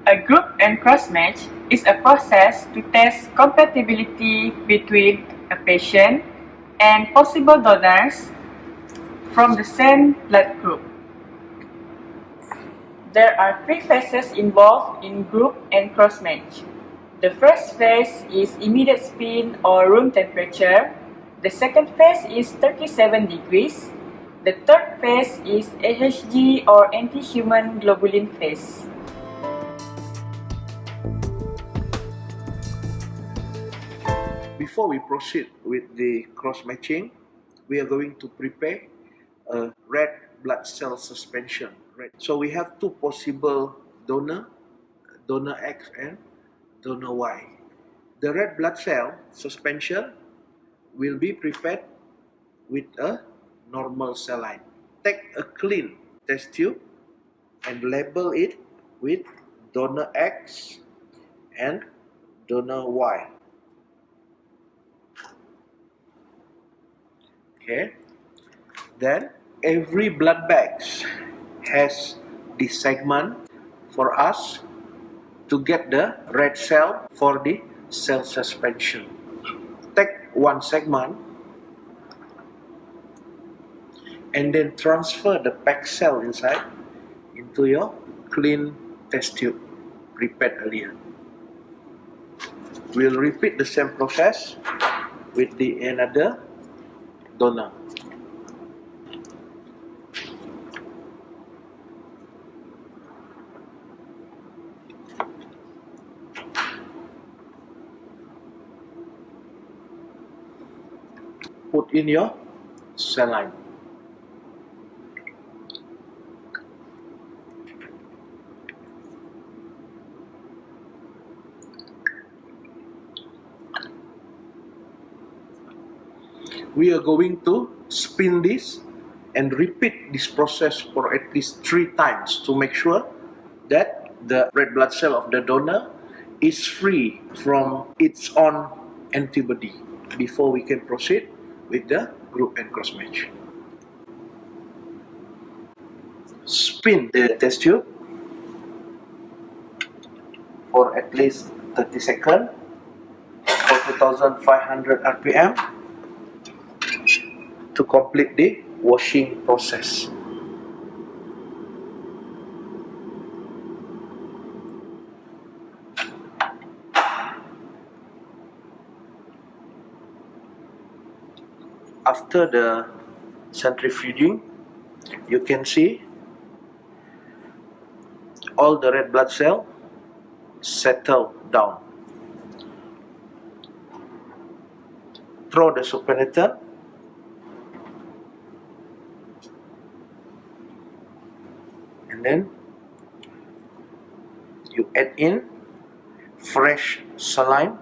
A group and cross-match is a process to test compatibility between a patient and possible donors from the same blood group. There are three phases involved in group and cross-match. The first phase is immediate spin or room temperature. The second phase is 37 degrees. The third phase is AHG or anti-human globulin phase. Before we proceed with the cross-matching, we are going to prepare a red blood cell suspension. So we have two possible donor X and donor Y. The red blood cell suspension will be prepared with a normal saline. Take a clean test tube and label it with donor X and donor Y. Okay. Then every blood bag has this segment for us to get the red cell for the cell suspension. Take one segment and then transfer the packed cell inside into your clean test tube prepared earlier. We'll repeat the same process with the another donor. Put in your saline. We are going to spin this and repeat this process for at least 3 times to make sure that the red blood cell of the donor is free from its own antibody before we can proceed with the group and cross match. Spin the test tube for at least 30 seconds for 2500 RPM to complete the washing process. After the centrifuging, you can see all the red blood cells settle down. Throw the supernatant and then you add in fresh saline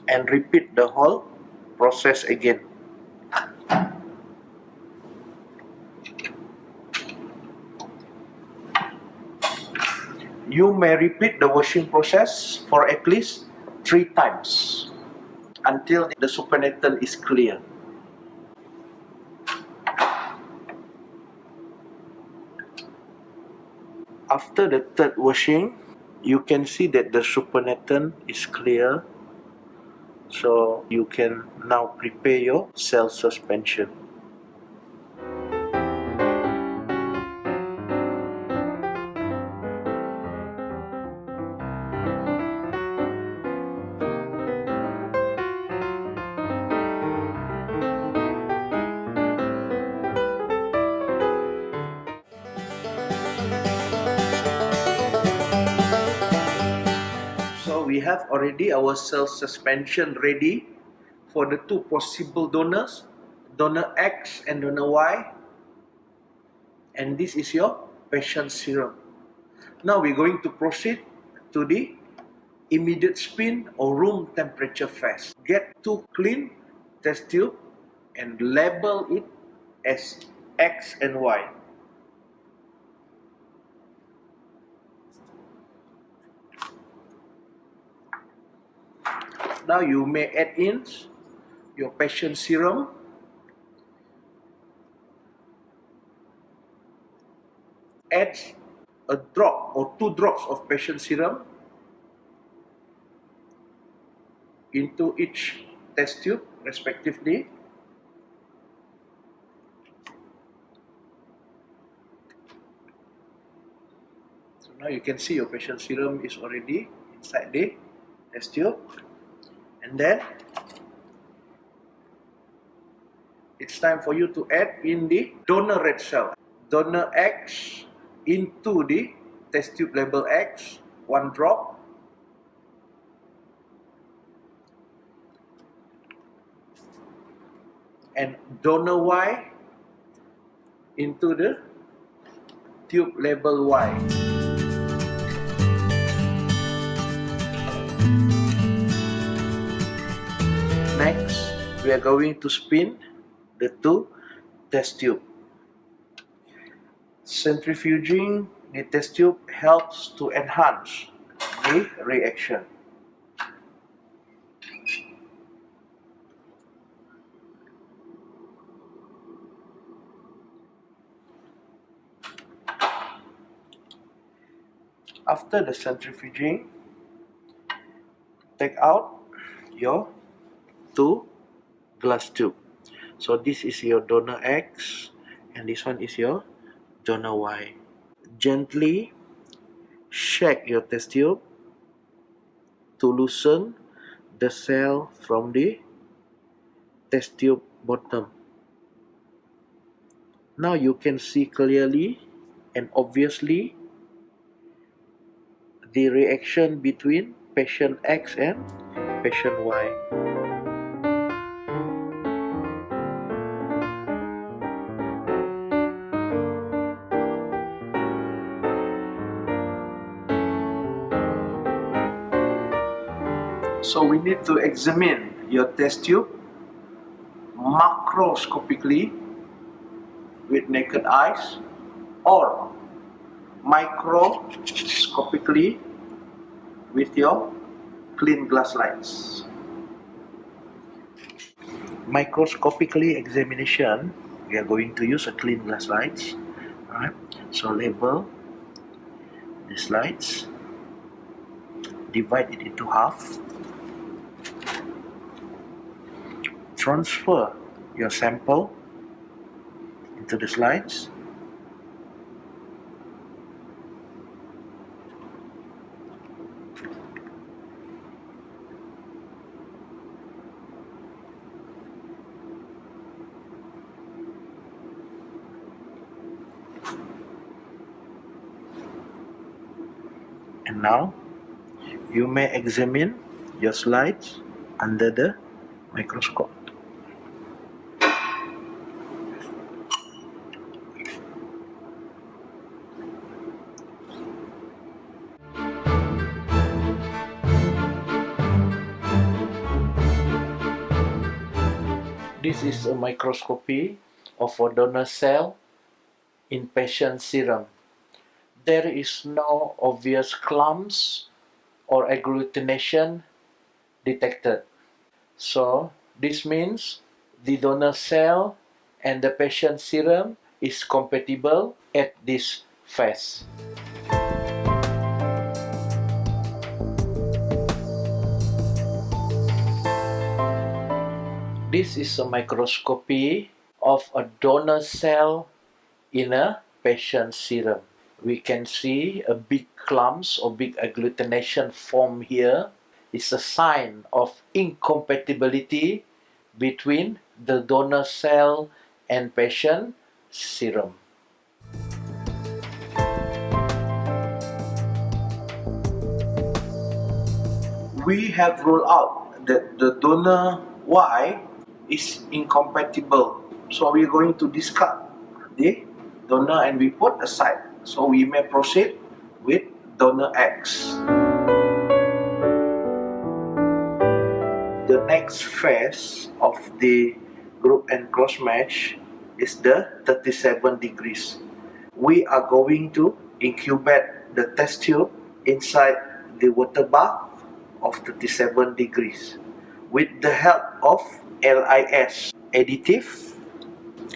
and repeat the whole process again. You may repeat the washing process for at least 3 times until the supernatant is clear. After the third washing, you can see that the supernatant is clear, so you can now prepare your cell suspension. So we have already our cell suspension ready for the 2 possible donors, donor X and donor Y. And this is your patient serum. Now we're going to proceed to the immediate spin or room temperature phase. Get 2 clean test tube and label it as X and Y. Now you may add in your patient serum, add a drop or 2 drops of patient serum into each test tube respectively. So now you can see your patient serum is already inside the test tube, and then it's time for you to add in the donor red cell, donor X, into the test tube label X, 1 drop. And donor Y into the tube label Y. Next, we are going to spin the 2 test tube. Centrifuging the test tube helps to enhance the reaction. After the centrifuging, take out your 2 glass tube. So this is your donor X and this one is your donor Y. Gently shake your test tube to loosen the cell from the test tube bottom. Now you can see clearly and obviously the reaction between patient X and patient Y. So we need to examine your test tube macroscopically with naked eyes or microscopically with your clean glass lights. Microscopically examination, we are going to use a clean glass lights. Alright, so label the slides, divide it into half, transfer your sample into the slides, and now you may examine your slides under the microscope. This is a microscopy of a donor cell in patient serum. There is no obvious clumps or agglutination detected. So this means the donor cell and the patient serum is compatible at this phase. This is a microscopy of a donor cell in a patient serum. We can see a big clumps or big agglutination form here. It's a sign of incompatibility between the donor cell and patient serum. We have ruled out that the donor Y is incompatible. So we're going to discard the donor and we put aside. So we may proceed with donor X. The next phase of the group and cross match is the 37 degrees. We are going to incubate the test tube inside the water bath of 37 degrees. With the help of LIS additive,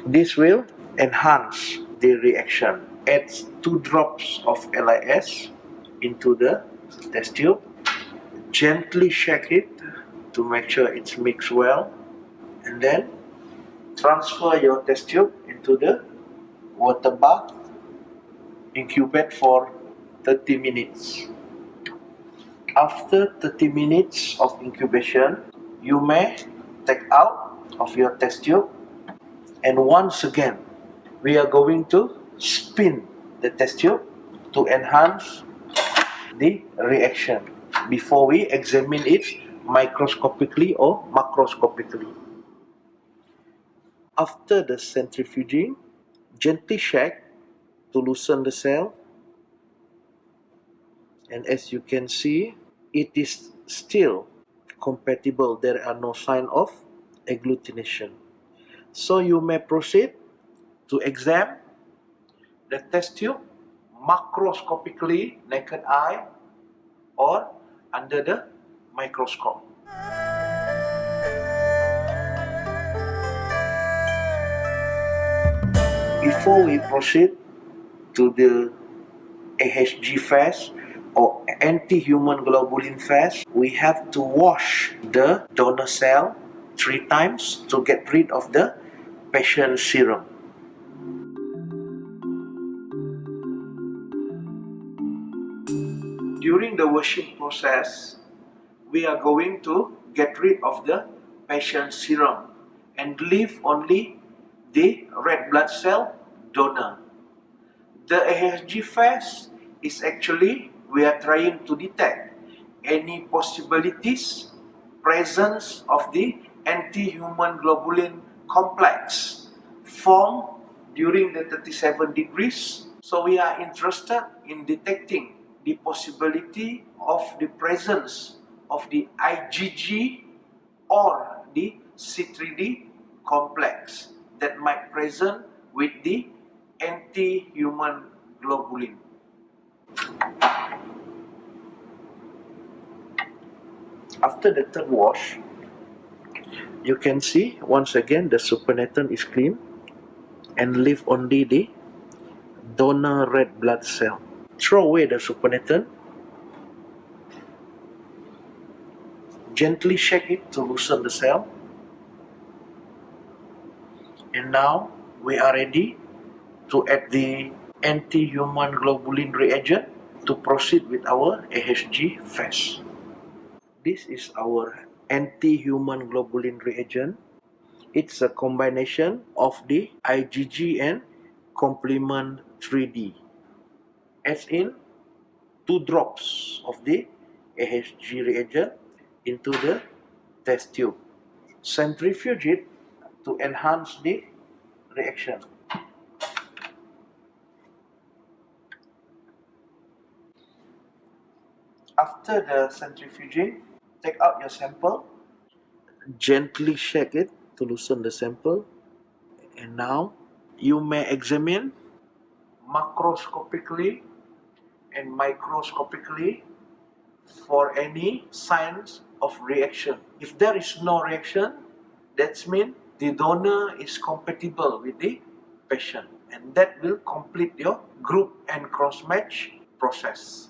this will enhance the reaction. adds 2 drops of LIS into the test tube. Gently shake it to make sure it's mixed well, and then transfer your test tube into the water bath. Incubate for 30 minutes. After 30 minutes of incubation, you may take out of your test tube, and once again we are going to spin the test tube to enhance the reaction before we examine it microscopically or macroscopically. After the centrifuging, gently shake to loosen the cell, and as you can see, it is still compatible. There are no sign of agglutination. So you may proceed to examine the test tube macroscopically, naked eye, or under the microscope. Before we proceed to the AHG phase or anti-human globulin phase, we have to wash the donor cell 3 times to get rid of the patient serum. During the washing process, we are going to get rid of the patient serum and leave only the red blood cell donor. The AHG phase is actually we are trying to detect any possibilities presence of the anti-human globulin complex formed during the 37 degrees. So we are interested in detecting the possibility of the presence of the IgG or the C3d complex that might present with the anti-human globulin. After the third wash, you can see once again the supernatant is clean and leave only the donor red blood cell. Throw away the supernatant, gently shake it to loosen the cell, and now we are ready to add the anti-human globulin reagent to proceed with our AHG phase. This is our anti-human globulin reagent. It's a combination of the IgG and complement 3D. As in 2 drops of the AHG reagent into the test tube. Centrifuge it to enhance the reaction. After the centrifuging, take out your sample, gently shake it to loosen the sample, and now you may examine macroscopically and microscopically for any signs of reaction. If there is no reaction, that means the donor is compatible with the patient, and that will complete your group and cross-match process.